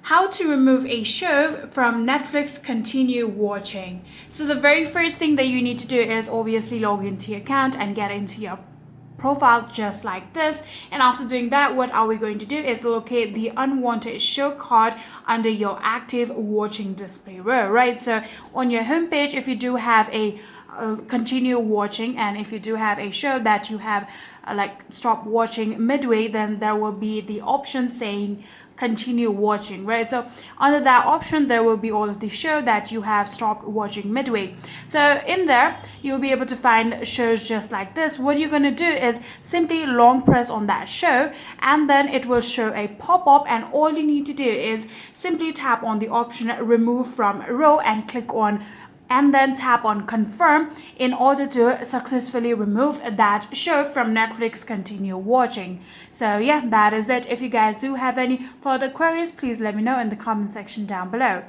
How to remove a show from Netflix continue watching. So the very first thing that you need to do is obviously log into your account and get into your profile just like this. And after doing that, what are we going to do is locate the unwanted show card under your active watching display row, right? So on your homepage, if you do have a continue watching, and if you do have a show that you have like stop watching midway, then there will be the option saying continue watching, right? So under that option there will be all of the show that you have stopped watching midway. So in there you'll be able to find shows just like this. What you're going to do is simply long press on that show, and then it will show a pop-up, and all you need to do is simply tap on the option remove from row and click on and then tap on confirm in order to successfully remove that show from Netflix continue watching. So yeah, that is it. If you guys do have any further queries, please let me know in the comment section down below.